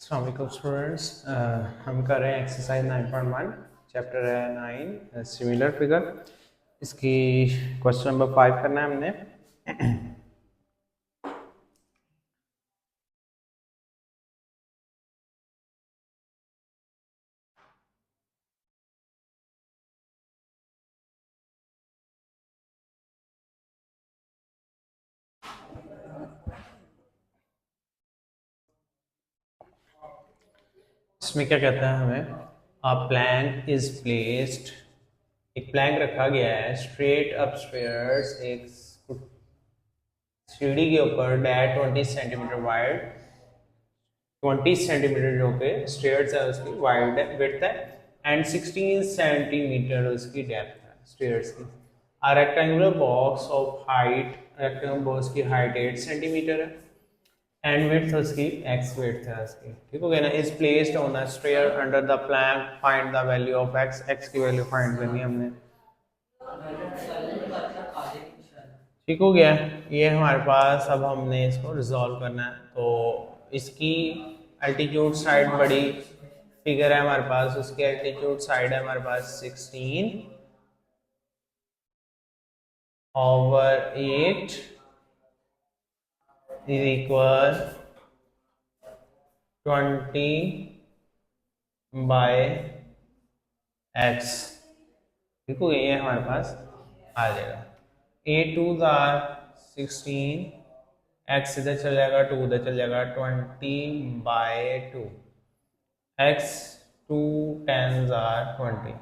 अस्सलाम वालेकुम स्टूडेंट्स। हम कर रहे हैं एक्सरसाइज 9.1 चैप्टर है 9 सिमिलर फिगर। इसकी क्वेश्चन नंबर 5 करना है हमने। इसमें क्या कहता है हमें, अ प्लैंक इज प्लेस्ड, एक प्लैंक रखा गया है स्ट्रेट अपस्टेयर्स, एक सीढ़ी के ऊपर, डैट 20 सेंटीमीटर वाइड, 20 सेंटीमीटर जो कि स्टेयर्स है उसकी वाइड विड्थ है, एंड 16 सेंटीमीटर उसकी डेप्थ है स्टेयर्स की। A rectangular box of height, rectangular box की हाइट 8 सेंटीमीटर है एंड विड्थ उसकी x विड्थ है उसकी। ठीक हो गया ना। Is placed on a stair under the plank, find the value of x की वैल्यू फाइंड करनी है हमने। ठीक हो गया। ये हमारे पास, अब हमने इसको रिजॉल्व करना है। तो इसकी एल्टीट्यूड साइड बड़ी फिगर है हमारे पास, उसकी एल्टीट्यूड साइड है हमारे पास 16 over 8 is equal 20 by x। ठीक हो गया, ये हमारे पास आ जाएगा। ए टू जार 16, एक्स इधर चल जाएगा, टू उधर चल जाएगा, 20/2, एक्स टू 10 जार 20,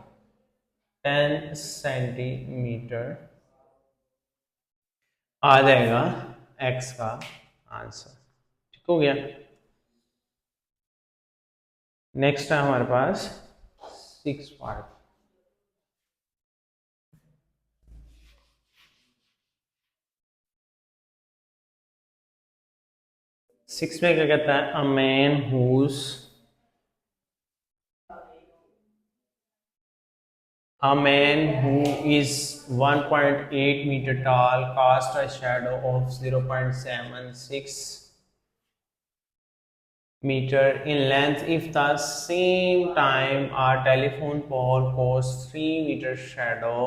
10 सेंटीमीटर आ जाएगा एक्स का आंसर। ठीक हो गया। नेक्स्ट है हमारे पास 6 पार्ट। 6 में क्या कहता है, a man whose A man who is 1.8 meter tall cast a shadow of 0.76 meter in length. If the same time a telephone pole casts 3 meter shadow,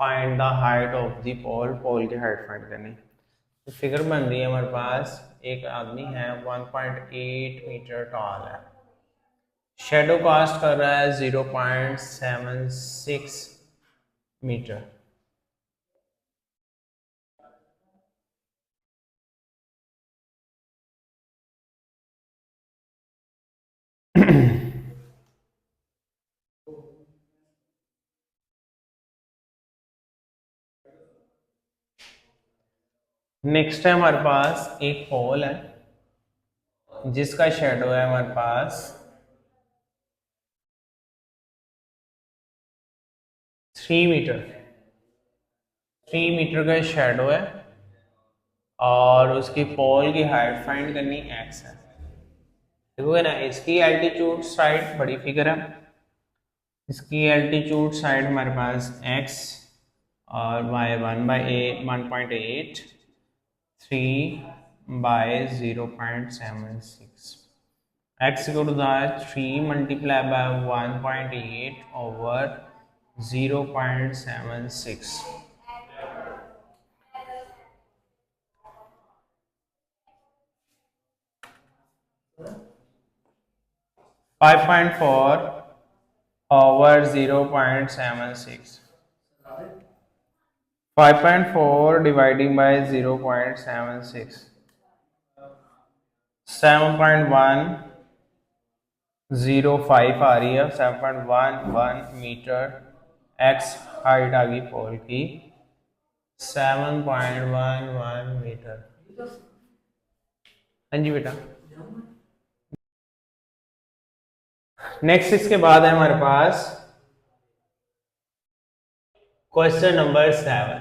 find the height of the pole. Pole की height find करनी। तो figure बन रही है हमारे पास, एक आदमी है 1.8 मीटर टॉल है, शेडो कास्ट कर रहा है 0.76 मीटर। नेक्स्ट है हमारे पास एक पोल है जिसका शेडो है हमारे पास 3 मीटर, 3 मीटर का शेडो है और उसकी पोल की हाइट फाइंड करनी एक्स है। देखोगे ना, इसकी एल्टीट्यूड साइड बड़ी फिगर है, इसकी एल्टीट्यूड साइड हमारे पास एक्स और Y 1/1.8, 3/0.76, x equal to that 3 multiplied by 1.8 over 0.76, 5.4 over 0.76, 5.4 dividing by 0.76, 7.105 आ रही है, 7.11 मीटर x हाइट आ गई पोल की 7.11 मीटर। हाँ जी बेटा। नेक्स्ट इसके बाद है हमारे पास क्वेश्चन नंबर 7।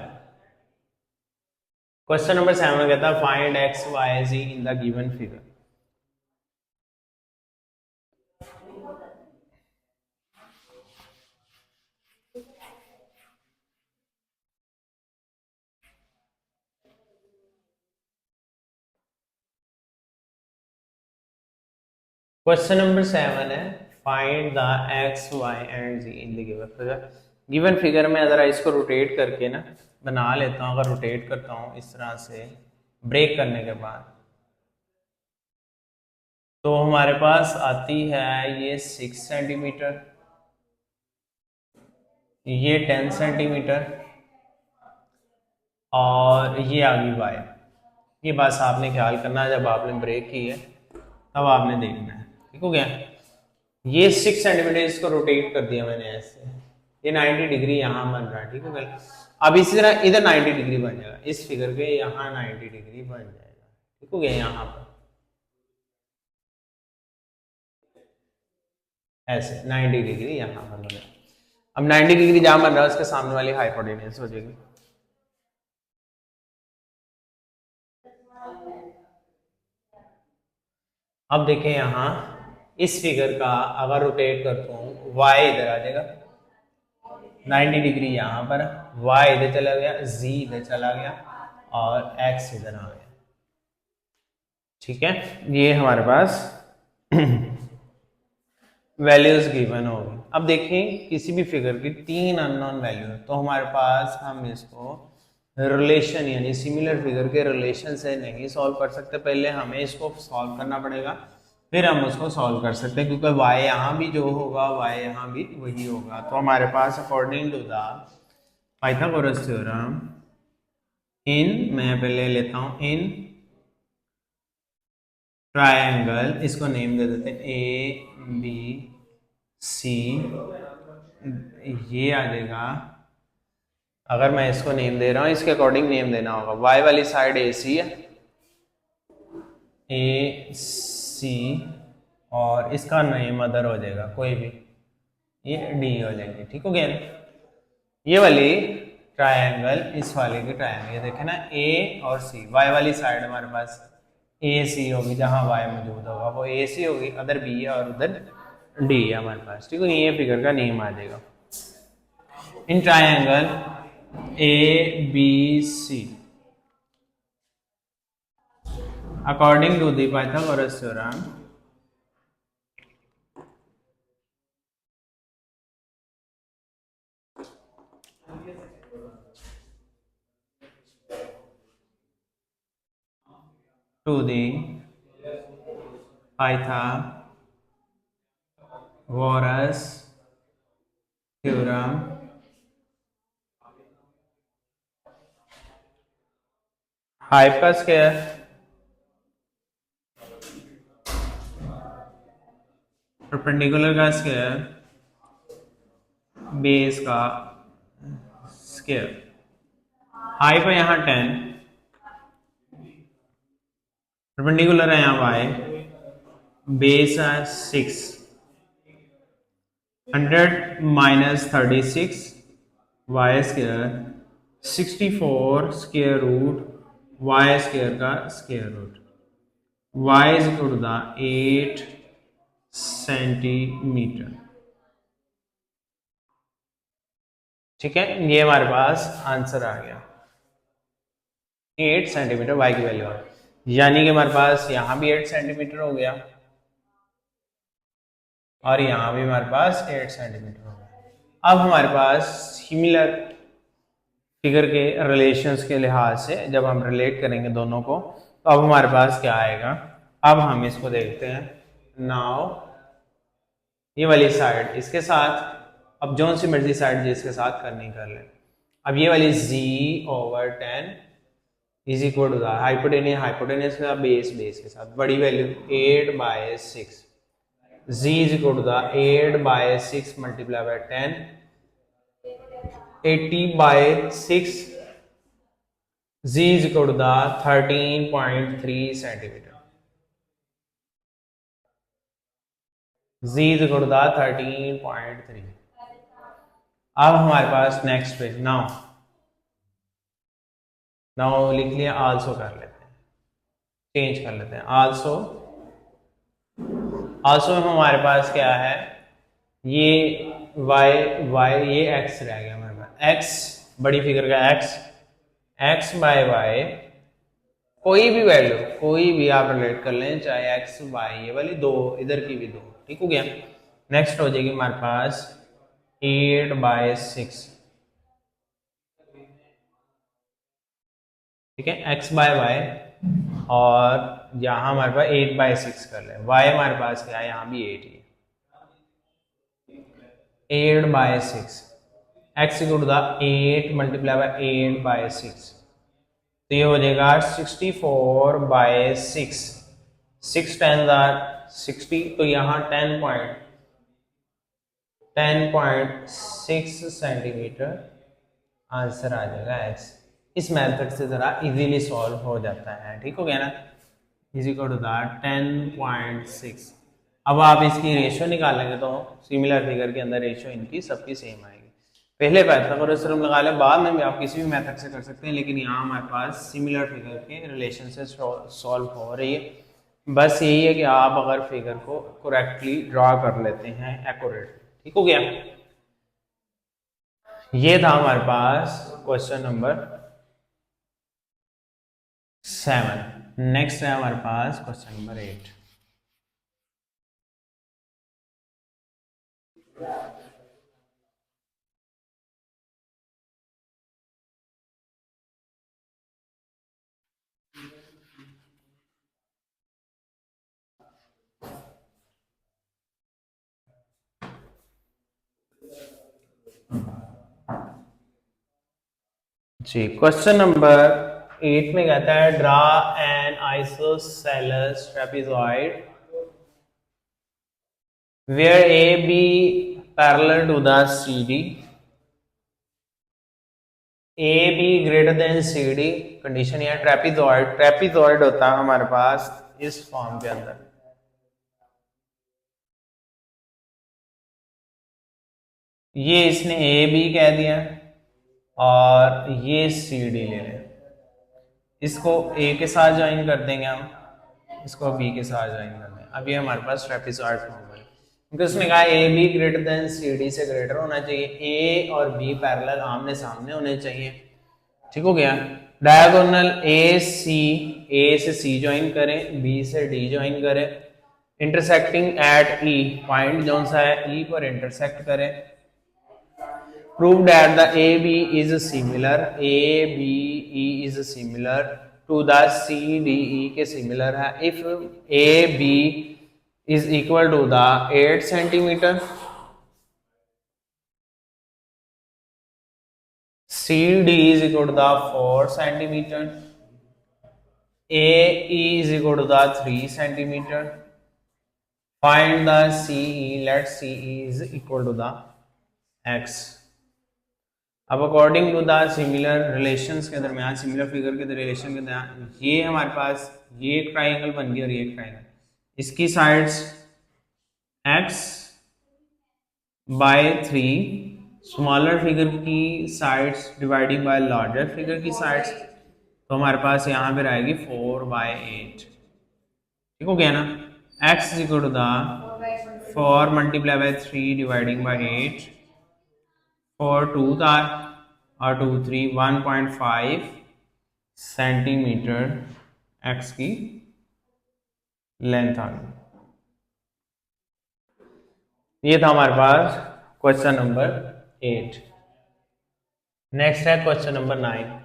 क्वेश्चन नंबर 7 कहता है find x y z in the given figure. Question number 7 है, find the x y and z in the given figure. Given figure में अगर इसको रोटेट करके ना बना लेता हूँ, अगर रोटेट करता हूँ इस तरह से ब्रेक करने के बाद, तो हमारे पास आती है ये 6 सेंटीमीटर, ये 10 सेंटीमीटर, और ये आ गई वाई। ये बस आपने ख्याल करना है, जब आपने ब्रेक की है तब आपने देखना है, ठीक हो गया। ये 6 सेंटीमीटर, इसको रोटेट कर दिया मैंने ऐसे, ये 90 डिग्री यहाँ बन रहा है, ठीक हो गया। अब इसी तरह इधर 90 डिग्री बन जाएगा, इस फिगर के यहाँ 90 डिग्री बन जाएगा, ठीक हो गया। यहाँ पर ऐसे 90 डिग्री यहाँ पर बना। अब 90 डिग्री जहाँ बन रहा है उसके सामने वाली हाइपोटेन्यूज हो जाएगी। अब देखें यहाँ इस फिगर का अगर रोटेट करता हूँ, y इधर आ जाएगा 90 डिग्री यहाँ पर, y इधर चला गया, z इधर चला गया, और x इधर आ गया, ठीक है। ये हमारे पास वैल्यूज गिवन होगी। अब देखें किसी भी फिगर की 3 अननोन वैल्यू है, तो हमारे पास हम इसको रिलेशन यानी सिमिलर फिगर के रिलेशन से नहीं सॉल्व कर सकते, पहले हमें इसको सॉल्व करना पड़ेगा, फिर हम उसको सॉल्व कर सकते हैं, क्योंकि y यहाँ भी जो होगा y यहाँ भी वही होगा। तो हमारे पास according to the Pythagoras theorem in, मैं पहले लेता हूँ इन ट्रायंगल, इसको नेम दे देते हैं ए बी सी, ये आ जाएगा। अगर मैं इसको नेम दे रहा हूँ इसके अकॉर्डिंग नेम देना होगा, y वाली साइड ए सी है, ए सी, और इसका नेम अदर हो जाएगा कोई भी, ये डी हो जाएगी, ठीक हो गया। ये वाली ट्रायंगल इस वाले की ट्रायंगल, ये देखे ना ए और सी, y वाली साइड हमारे पास ए सी होगी, जहां y मौजूद होगा वो ए सी होगी, अदर बी है और उधर डी है हमारे पास, ठीक है। ये फिगर का नेम आ जाएगा in triangle A B C according to the Pythagoras theorem to the Pythagoras theorem hyp का स्क्वायर परपेंडिकुलर का स्क्वायर बेस का स्क्वायर, हाइप है यहाँ 10, परपेंडिकुलर है यहाँ y, बेस है 6, 100 minus 36 y square, 64 square root y square का square root, y is equal to the 8 centimetre, ठीक है। ये हमारे पास आंसर आ गया 8 सेंटीमीटर y की वैल्यू है, यानी कि हमारे पास यहां भी 8 सेंटीमीटर हो गया और यहां भी हमारे पास 8 सेंटीमीटर हो गया। अब हमारे पास सिमिलर फिगर के रिलेशंस के लिहाज से जब हम रिलेट करेंगे दोनों को, तो अब हमारे पास क्या आएगा, अब हम इसको देखते हैं। नाउ ये वाली साइड इसके साथ, अब जो सी मर्जी साइड जिसके साथ करनी कर ले। अब ये वाली z/10 is equal to the hypotenuse, hypotenuse के साथ बेस, बेस के साथ बड़ी value 8/6, z is equal to the 8/6 multiply by 10, 80/6, z is equal to the 13.3 centimetre, z is equal to the 13.3। अब हमारे पास नेक्स्ट पे नाउ लिख लिया, आल्सो कर लेते हैं, चेंज कर लेते हैं। आल्सो में हमारे पास क्या है, ये y ये x रह गया हमारे पास, x बड़ी फिगर का x, x/y कोई भी वैल्यू कोई भी आप रिलेट कर लें, चाहे एक्स वाई, ये वाली दो, इधर की भी दो, ठीक हो गया। नेक्स्ट हो जाएगी हमारे पास 8/6, ठीक है, एक्स बाय वाई, और यहाँ हमारे पास 8/6 कर ले, वाई हमारे पास क्या है, यहाँ भी 8 ही, 8/6, x equal to the 8 multiply by 8/6, तो ये हो जाएगा 64/6, 6 10 60, तो यहाँ 10.6 सेंटीमीटर आंसर आ जाएगा एक्स। इस मेथड से ज़रा इजीली सॉल्व हो जाता है, ठीक हो गया ना, इज इक्वल टू दैट 10.6। अब आप इसकी रेशियो निकालेंगे तो सिमिलर फिगर के अंदर रेशियो इनकी सबकी सेम आएगी। पहले पाइथागोरस थ्योरम लगा लें, बाद में भी आप किसी भी मेथड से कर सकते हैं, लेकिन यहाँ हमारे पास सिमिलर फिगर के रिलेशन से सॉल्व हो रही है। बस यही है कि आप अगर फिगर को करेक्टली ड्रा कर लेते हैं एक्यूरेट, ठीक हो गया। ये था हमारे पास क्वेश्चन नंबर 7। नेक्स्ट है हमारे पास क्वेश्चन नंबर 8। जी, क्वेश्चन नंबर 8 में कहता है draw an isosceles trapezoid where A B parallel to the C D, A B greater than C D, condition है ट्रेपेजॉइड होता है हमारे पास इस फॉर्म के अंदर, ये इसने ए बी कह दिया और ये सी डी ले लें, इसको ए के साथ ज्वाइन कर देंगे हम, इसको बी के साथ ज्वाइन कर देंगे। अब ये हमारे पास ट्रेपेजॉइड फॉर्म है, क्योंकि उसने कहा A B greater than C D से ग्रेटर होना चाहिए, ए और बी पैरेलल आमने सामने होने चाहिए, ठीक हो गया। डायगोनल ए से सी ज्वाइन करें, बी से डी ज्वाइन करें, इंटरसेक्टिंग एट ई, पॉइंट जो सा है ई पर इंटरसेक्ट करें। Prove that the AB is similar, ABE is similar to the CDE के similar है। If AB is equal to the 8 centimeter, CD is equal to the 4 centimeter, AE is equal to the 3 centimeter. Find the CE. Let CE is equal to the X. अब according to the similar relations के दरमियान, similar figure के relation के दरमियान, ये हमारे पास ये एक ट्राइंगल बन गया और ये एक ट्राइंगल, इसकी sides x by 3, smaller figure की sides dividing by larger figure की साइड्स, तो हमारे पास यहाँ पर आएगी 4/8, ठीक हो गया ना। x is equal to the 4 multiply by 3 dividing by 8, 4 2 और 2 3 1.5 सेंटीमीटर x की लेंथ आ गई। ये था हमारे पास क्वेश्चन नंबर 8। नेक्स्ट है क्वेश्चन नंबर 9।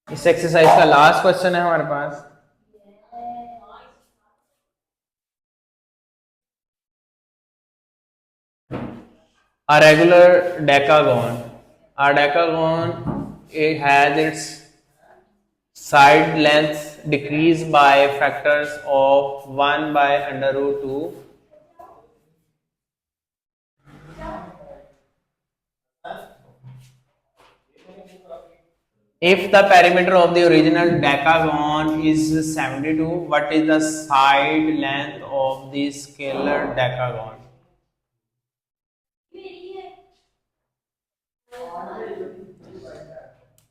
इस एक्सरसाइज का लास्ट क्वेश्चन है हमारे पास। A regular decagon. A decagon, it has its side length decreased by factors of 1 by under root 2. If the perimeter of the original decagon is 72, what is the side length of the scalar decagon?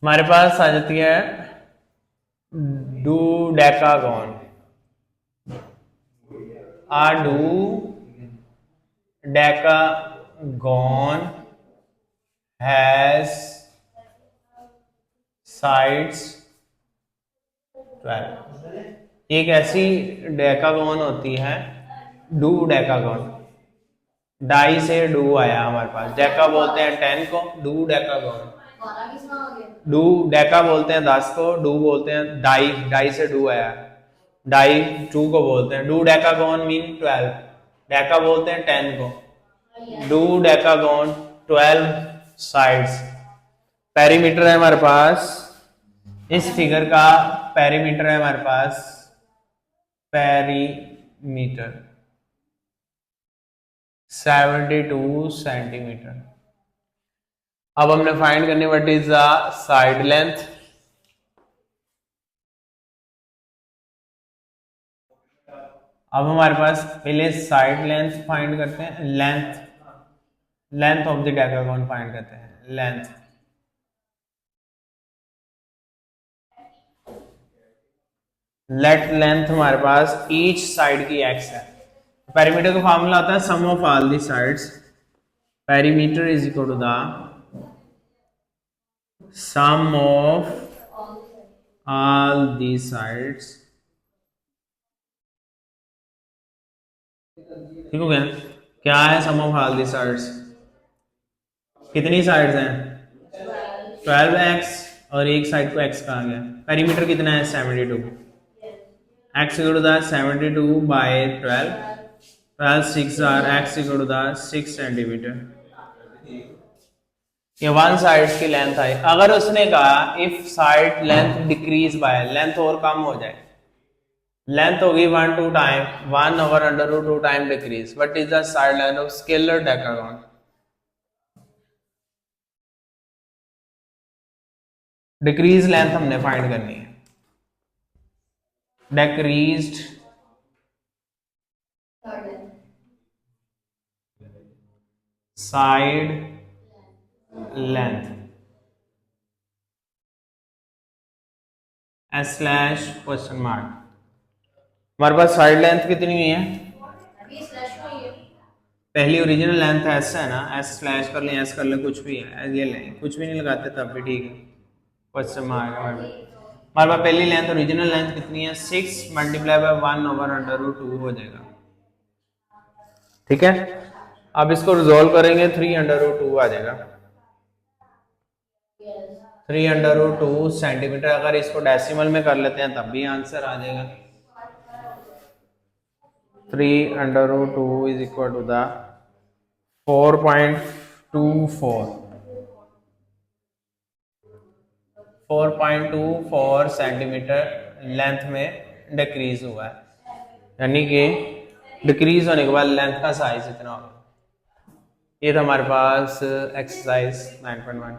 हमारे पास आ जाती है डोडेकागॉन, A dodecagon has sides 12। एक ऐसी डेकागोन होती है, do डेकागोन, die से do आया हमारे पास, डेका बोलते हैं 10 को, डू डेकागोन, डू डेका बोलते हैं 10 को, डू बोलते हैं डाई, डाई से डू आया, डाई 2 को बोलते हैं, डू डेकागोन मीन 12, डेका बोलते हैं 10 को, डू डेकागोन 12 साइड्स। पेरीमीटर है हमारे पास, इस फिगर का पेरीमीटर है हमारे पास, पेरीमीटर 72 सेंटीमीटर। अब हमने फाइंड करनी what is the side length. अब हमारे पास पहले साइड लेंथ फाइंड करते हैं, length of the decagon find करते हैं, लेंथ। लेट लेंथ हमारे पास ईच साइड की x है। पेरीमीटर का फॉर्मूला आता है sum of all the sides, perimeter is equal to the sum of all the sides. ठीक हो गया? क्या है sum of all the sides? कितनी साइड्स हैं? 12x, और एक साइड को x कहा गया। पेरीमीटर कितना है? 72। x equal to the 72 by 12, 12 6 are, x equal to the 6 centimetre. ये वन साइड की लेंथ आई। अगर उसने कहा if side length decrease by, length और कम हो जाए, लेंथ होगी 1 2 time 1 over under root 2 time decrease, what is the side length of scalar decagon? Decrease length हमने फाइंड करनी है, डिक्रीज्ड साइड लेंथ /? हमारे पास साइड लेंथ कितनी हुई है? पहली ओरिजिनल लेंथ एस है ना, एस स्लैश कर लें, एस कर लें, कुछ भी है, ये लें, कुछ भी नहीं लगाते तब भी ठीक है। क्वेश्चन मार्क हमारे पास पहली लेंथ ओरिजिनल लेंथ कितनी है? 6 multiply by 1 over under root 2 हो जाएगा। ठीक है, अब इसको रिजोल्व करेंगे, 3 अंडर रूट 2 आ जाएगा, 3 अंडर रूट 2 सेंटीमीटर। अगर इसको डेसिमल में कर लेते हैं तब भी आंसर आ जाएगा। 3 under root 2 is equal to the 4.24 centimetre length में डिक्रीज हुआ है, यानी कि डिक्रीज होने के बाद लेंथ का साइज इतना होगा। ये था हमारे पास एक्सरसाइज 9.1।